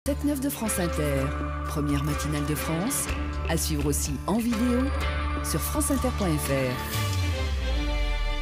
7-9 de France Inter, première matinale de France, à suivre aussi en vidéo sur franceinter.fr.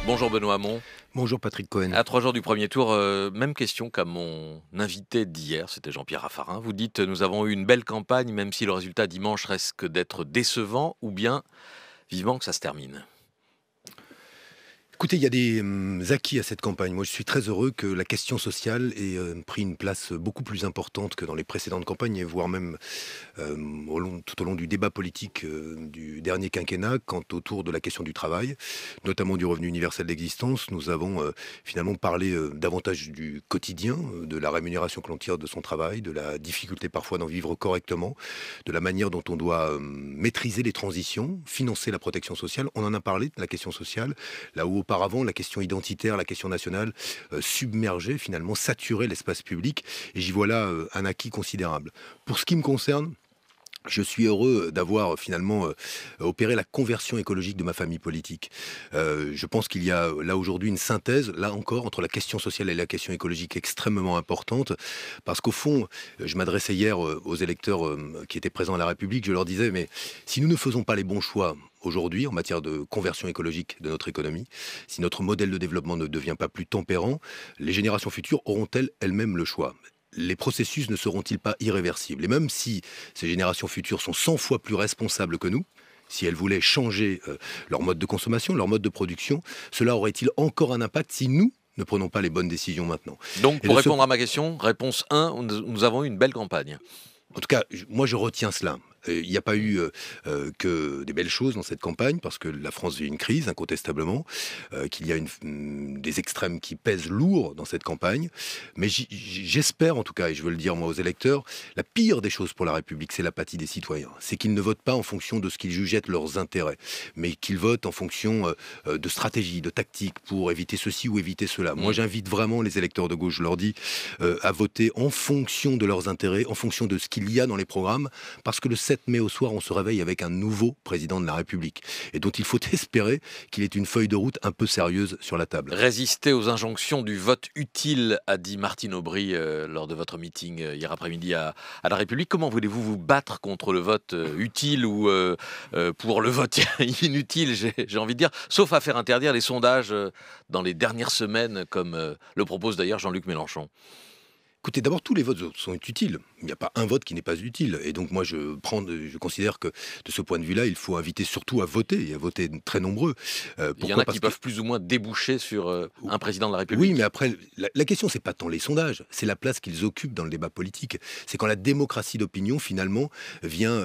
Bonjour Benoît Hamon. Bonjour Patrick Cohen. À 3 jours du premier tour, même question qu'à mon invité d'hier, c'était Jean-Pierre Raffarin. Vous dites, nous avons eu une belle campagne, même si le résultat dimanche risque d'être décevant, ou bien vivement que ça se termine. Écoutez, il y a des acquis à cette campagne. Moi, je suis très heureux que la question sociale ait pris une place beaucoup plus importante que dans les précédentes campagnes, voire même tout au long du débat politique du dernier quinquennat, quant autour de la question du travail, notamment du revenu universel d'existence. Nous avons finalement parlé davantage du quotidien, de la rémunération que l'on tire de son travail, de la difficulté parfois d'en vivre correctement, de la manière dont on doit maîtriser les transitions, financer la protection sociale. On en a parlé de la question sociale, là où auparavant, la question identitaire, la question nationale submergeait, finalement, saturait l'espace public. Et j'y vois là un acquis considérable. Pour ce qui me concerne, je suis heureux d'avoir finalement opéré la conversion écologique de ma famille politique. Je pense qu'il y a là aujourd'hui une synthèse, là encore, entre la question sociale et la question écologique extrêmement importante. Parce qu'au fond, je m'adressais hier aux électeurs qui étaient présents à la République, je leur disais, mais si nous ne faisons pas les bons choix aujourd'hui en matière de conversion écologique de notre économie, si notre modèle de développement ne devient pas plus tempérant, les générations futures auront-elles elles-mêmes le choix ? Les processus ne seront-ils pas irréversibles ? Et même si ces générations futures sont 100 fois plus responsables que nous, si elles voulaient changer leur mode de consommation, leur mode de production, cela aurait-il encore un impact si nous ne prenons pas les bonnes décisions maintenant ? Donc, pour répondre à ma question, réponse 1, nous avons eu une belle campagne. En tout cas, moi je retiens cela. Il n'y a pas eu que des belles choses dans cette campagne, parce que la France vit une crise, incontestablement, qu'il y a des extrêmes qui pèsent lourd dans cette campagne. Mais j'espère, en tout cas, et je veux le dire moi aux électeurs, la pire des choses pour la République, c'est l'apathie des citoyens. C'est qu'ils ne votent pas en fonction de ce qu'ils jugent être leurs intérêts, mais qu'ils votent en fonction de stratégie, de tactique, pour éviter ceci ou éviter cela. Moi, j'invite vraiment les électeurs de gauche, je leur dis, à voter en fonction de leurs intérêts, en fonction de ce qu'il y a dans les programmes, parce que le 7 mai au soir, on se réveille avec un nouveau président de la République, et dont il faut espérer qu'il ait une feuille de route un peu sérieuse sur la table. Résister aux injonctions du vote utile, a dit Martine Aubry lors de votre meeting hier après-midi à la République. Comment voulez-vous vous battre contre le vote utile ou pour le vote inutile, j'ai envie de dire, sauf à faire interdire les sondages dans les dernières semaines, comme le propose d'ailleurs Jean-Luc Mélenchon? Écoutez, d'abord, tous les votes sont utiles. Il n'y a pas un vote qui n'est pas utile. Et donc, moi, je considère que, de ce point de vue-là, il faut inviter surtout à voter, et à voter très nombreux. Il y en a qui peuvent plus ou moins déboucher sur un président de la République. Oui, mais après, la question, c'est pas tant les sondages, c'est la place qu'ils occupent dans le débat politique. C'est quand la démocratie d'opinion, finalement, vient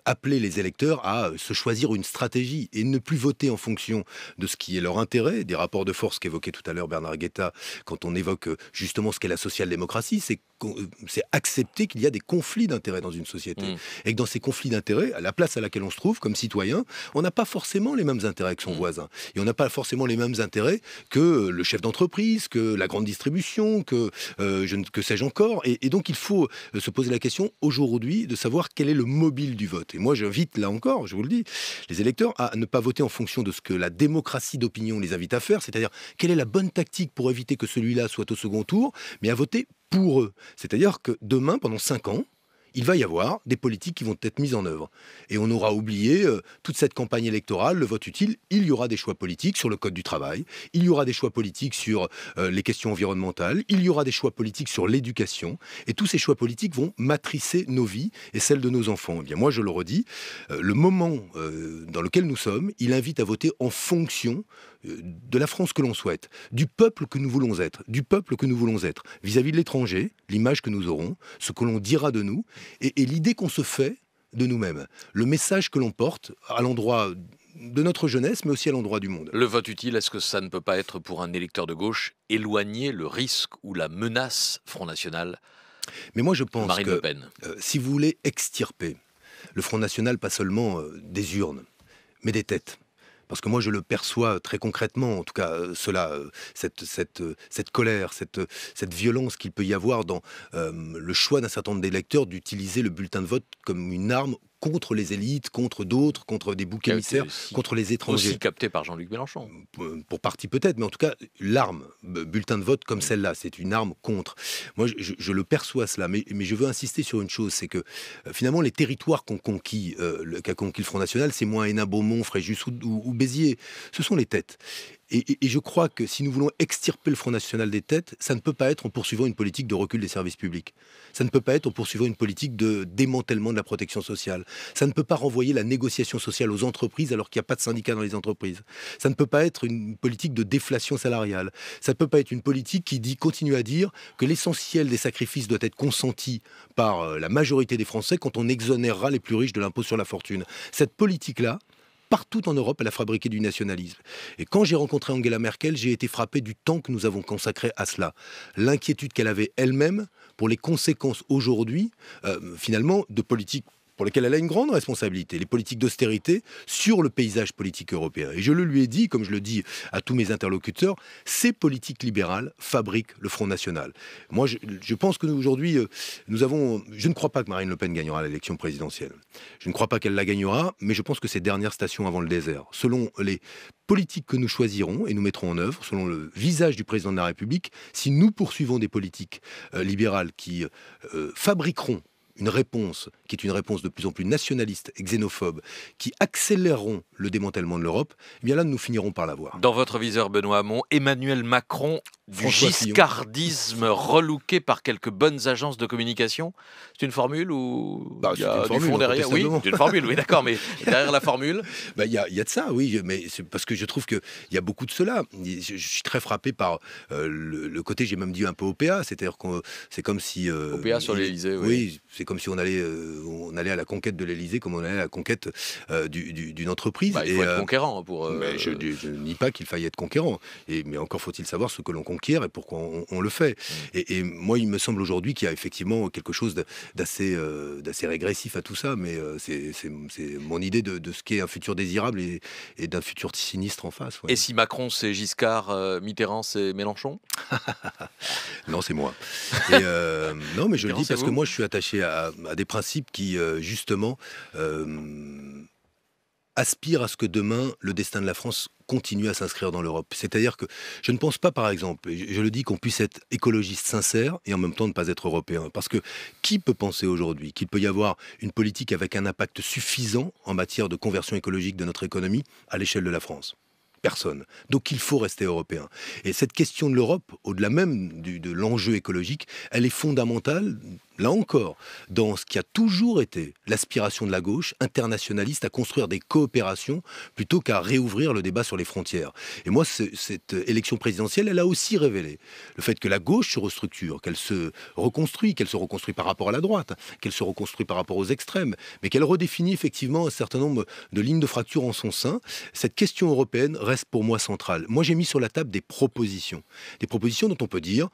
appeler les électeurs à se choisir une stratégie et ne plus voter en fonction de ce qui est leur intérêt, des rapports de force qu'évoquait tout à l'heure Bernard Guetta, quand on évoque justement ce qu'est la social-démocratie. C'est accepter qu'il y a des conflits d'intérêts dans une société. Et que dans ces conflits d'intérêts, à la place à laquelle on se trouve comme citoyen, on n'a pas forcément les mêmes intérêts que son voisin. Et on n'a pas forcément les mêmes intérêts que le chef d'entreprise, que la grande distribution, que sais-je encore. Et donc il faut se poser la question aujourd'hui de savoir quel est le mobile du vote. Et moi j'invite là encore, je vous le dis, les électeurs à ne pas voter en fonction de ce que la démocratie d'opinion les invite à faire, c'est-à-dire quelle est la bonne tactique pour éviter que celui-là soit au second tour, mais à voter pour eux. C'est-à-dire que demain, pendant 5 ans, il va y avoir des politiques qui vont être mises en œuvre. Et on aura oublié toute cette campagne électorale, le vote utile. Il y aura des choix politiques sur le code du travail, il y aura des choix politiques sur les questions environnementales, il y aura des choix politiques sur l'éducation. Et tous ces choix politiques vont matricer nos vies et celles de nos enfants. Eh bien, moi, je le redis, le moment dans lequel nous sommes, il invite à voter en fonction de la France que l'on souhaite, du peuple que nous voulons être, vis-à-vis de l'étranger, l'image que nous aurons, ce que l'on dira de nous, et l'idée qu'on se fait de nous-mêmes, le message que l'on porte à l'endroit de notre jeunesse, mais aussi à l'endroit du monde. Le vote utile, est-ce que ça ne peut pas être, pour un électeur de gauche, éloigner le risque ou la menace Front National? Mais moi je pense Marine que Le Pen. Si vous voulez extirper le Front National, pas seulement des urnes, mais des têtes, parce que moi je le perçois très concrètement, en tout cas cette colère, cette violence qu'il peut y avoir dans le choix d'un certain nombre d'électeurs d'utiliser le bulletin de vote comme une arme contre les élites, contre d'autres, contre des boucs émissaires, contre les étrangers. Aussi capté par Jean-Luc Mélenchon. Pour partie peut-être, mais en tout cas, l'arme, bulletin de vote comme celle-là, c'est une arme contre. Moi, je le perçois cela, mais je veux insister sur une chose, c'est que finalement, les territoires qu'a conquis le Front National, c'est moins Hénin, Beaumont, Fréjus ou Béziers. Ce sont les têtes. Et je crois que si nous voulons extirper le Front National des têtes, ça ne peut pas être en poursuivant une politique de recul des services publics. Ça ne peut pas être en poursuivant une politique de démantèlement de la protection sociale. Ça ne peut pas renvoyer la négociation sociale aux entreprises alors qu'il n'y a pas de syndicats dans les entreprises. Ça ne peut pas être une politique de déflation salariale. Ça ne peut pas être une politique qui continue à dire que l'essentiel des sacrifices doit être consenti par la majorité des Français quand on exonérera les plus riches de l'impôt sur la fortune. Cette politique-là, partout en Europe, elle a fabriqué du nationalisme. Et quand j'ai rencontré Angela Merkel, j'ai été frappé du temps que nous avons consacré à cela. L'inquiétude qu'elle avait elle-même pour les conséquences aujourd'hui, finalement, de politiques pour lesquelles elle a une grande responsabilité, les politiques d'austérité sur le paysage politique européen. Et je le lui ai dit, comme je le dis à tous mes interlocuteurs, ces politiques libérales fabriquent le Front National. Moi, je pense que aujourd'hui, je ne crois pas que Marine Le Pen gagnera l'élection présidentielle. Je ne crois pas qu'elle la gagnera, mais je pense que c'est dernière station avant le désert. Selon les politiques que nous choisirons et nous mettrons en œuvre, selon le visage du président de la République, si nous poursuivons des politiques libérales qui fabriqueront une réponse qui est une réponse de plus en plus nationaliste et xénophobe, qui accéléreront le démantèlement de l'Europe, eh bien là, nous finirons par l'avoir. Dans votre viseur, Benoît Hamon, Emmanuel Macron, du giscardisme relooké par quelques bonnes agences de communication. C'est une formule ou il y a du fond derrière? Oui, c'est une formule, oui, d'accord, mais derrière la formule il y a de ça, oui, mais c'est parce que je trouve qu'il y a beaucoup de cela. Je suis très frappé par le côté, j'ai même dit un peu OPA, c'est-à-dire que c'est comme si... OPA sur l'Élysée, oui. Oui, c'est comme si on allait à la conquête de l'Élysée comme on allait à la conquête d'une entreprise. Il faut être conquérant pour... Mais je ne nie pas qu'il faille être conquérant, mais encore faut-il savoir ce que l'on conquiert et pourquoi on le fait. Et moi, il me semble aujourd'hui qu'il y a effectivement quelque chose d'assez régressif à tout ça, mais c'est mon idée de ce qu'est un futur désirable et d'un futur sinistre en face. Ouais. Et si Macron c'est Giscard, Mitterrand c'est Mélenchon? Non, c'est moi. Non, mais je le dis parce que moi, je suis attaché à des principes qui, justement, aspirent à ce que demain, le destin de la France continue à s'inscrire dans l'Europe. C'est-à-dire que je ne pense pas, par exemple, je le dis, qu'on puisse être écologiste sincère et en même temps ne pas être européen. Parce que qui peut penser aujourd'hui qu'il peut y avoir une politique avec un impact suffisant en matière de conversion écologique de notre économie à l'échelle de la France? Personne. Donc il faut rester européen. Et cette question de l'Europe, au-delà même de l'enjeu écologique, elle est fondamentale, là encore, dans ce qui a toujours été l'aspiration de la gauche internationaliste à construire des coopérations plutôt qu'à réouvrir le débat sur les frontières. Et moi, cette élection présidentielle, elle a aussi révélé le fait que la gauche se restructure, qu'elle se reconstruit par rapport à la droite, qu'elle se reconstruit par rapport aux extrêmes, mais qu'elle redéfinit effectivement un certain nombre de lignes de fracture en son sein. Cette question européenne reste pour moi centrale. Moi, j'ai mis sur la table des propositions dont on peut dire,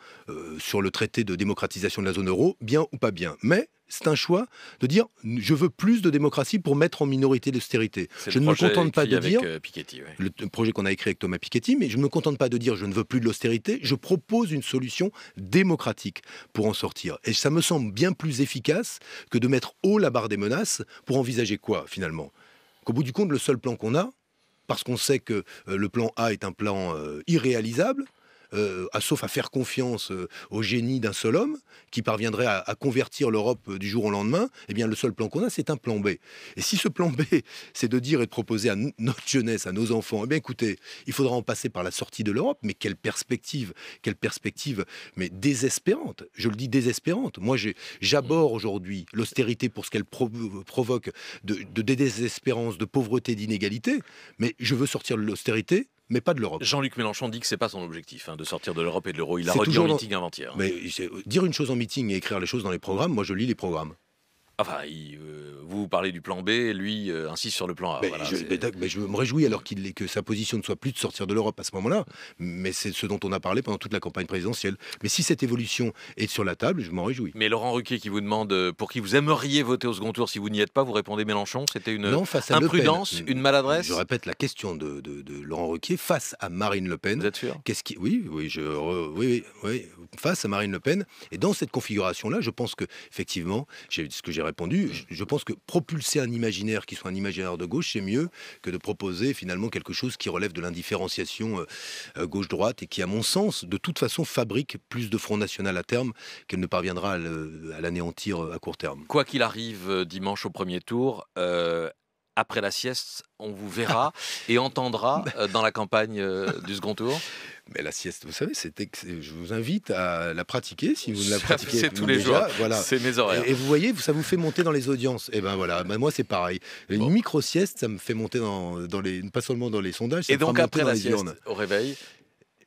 sur le traité de démocratisation de la zone euro, bien ou pas bien. Mais c'est un choix de dire je veux plus de démocratie pour mettre en minorité l'austérité. Je ne me contente pas de dire Piketty, ouais. le projet qu'on a écrit avec Thomas Piketty, mais je ne me contente pas de dire je ne veux plus de l'austérité, je propose une solution démocratique pour en sortir. Et ça me semble bien plus efficace que de mettre haut la barre des menaces pour envisager quoi finalement? Qu'au bout du compte, le seul plan qu'on a, parce qu'on sait que le plan A est un plan irréalisable, sauf à faire confiance au génie d'un seul homme qui parviendrait à convertir l'Europe du jour au lendemain, eh bien le seul plan qu'on a, c'est un plan B. Et si ce plan B, c'est de dire et de proposer à notre jeunesse, à nos enfants, eh bien écoutez, il faudra en passer par la sortie de l'Europe, mais quelle perspective, mais désespérante. Je le dis désespérante. Moi, j'aborde aujourd'hui l'austérité pour ce qu'elle provoque de désespérance, de pauvreté, d'inégalité, mais je veux sortir de l'austérité, mais pas de l'Europe. Jean-Luc Mélenchon dit que c'est pas son objectif, de sortir de l'Europe et de l'euro. Il a redit en meeting avant-hier. Mais dire une chose en meeting et écrire les choses dans les programmes, moi je lis les programmes. Enfin, vous parlez du plan B, lui insiste sur le plan A. Mais je me réjouis alors que sa position ne soit plus de sortir de l'Europe à ce moment-là, mais c'est ce dont on a parlé pendant toute la campagne présidentielle. Mais si cette évolution est sur la table, je m'en réjouis. Mais Laurent Ruquier qui vous demande pour qui vous aimeriez voter au second tour si vous n'y êtes pas, vous répondez Mélenchon, c'était une imprudence, une maladresse? Je répète la question de Laurent Ruquier face à Marine Le Pen. Vous êtes sûr? Oui, face à Marine Le Pen. Et dans cette configuration-là, je pense que effectivement, ce que j'ai répondu. Je pense que propulser un imaginaire qui soit un imaginaire de gauche, c'est mieux que de proposer finalement quelque chose qui relève de l'indifférenciation gauche-droite et qui, à mon sens, de toute façon, fabrique plus de Front National à terme qu'elle ne parviendra à l'anéantir à court terme. Quoi qu'il arrive dimanche au premier tour, après la sieste, on vous verra et entendra dans la campagne du second tour. Mais la sieste, vous savez, je vous invite à la pratiquer si vous ne la pratiquez C'est tous les déjà, jours. Voilà. C'est mes horaires. Et vous voyez, ça vous fait monter dans les audiences. Et ben voilà, moi c'est pareil. Une micro-sieste, ça me fait monter pas seulement dans les sondages, ça Et me fera donc monter après dans la les sieste, urnes. au réveil,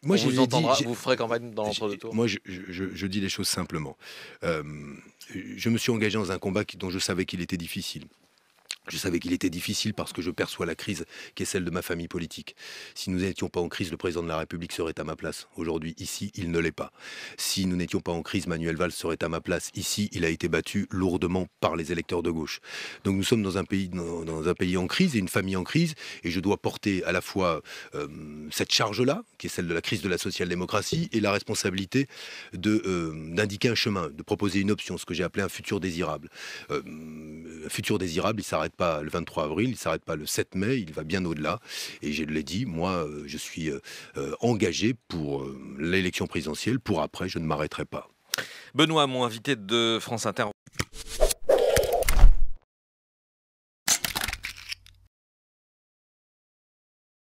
Moi, on vous entendra, vous ferez campagne dans l'entre-deux-tours. Moi, je dis les choses simplement. Je me suis engagé dans un combat dont je savais qu'il était difficile. Je savais qu'il était difficile parce que je perçois la crise qui est celle de ma famille politique. Si nous n'étions pas en crise, le président de la République serait à ma place. Aujourd'hui, ici, il ne l'est pas. Si nous n'étions pas en crise, Manuel Valls serait à ma place. Ici, il a été battu lourdement par les électeurs de gauche. Donc nous sommes dans un pays en crise et une famille en crise. Et je dois porter à la fois cette charge-là, qui est celle de la crise de la social-démocratie, et la responsabilité d'indiquer un chemin, de proposer une option, ce que j'ai appelé un futur désirable. Un futur désirable, il s'arrête pas le 23 avril, il ne s'arrête pas le 7 mai, il va bien au-delà. Et je l'ai dit, moi, je suis engagé pour l'élection présidentielle. Pour après, je ne m'arrêterai pas. Benoît, mon invité de France Inter.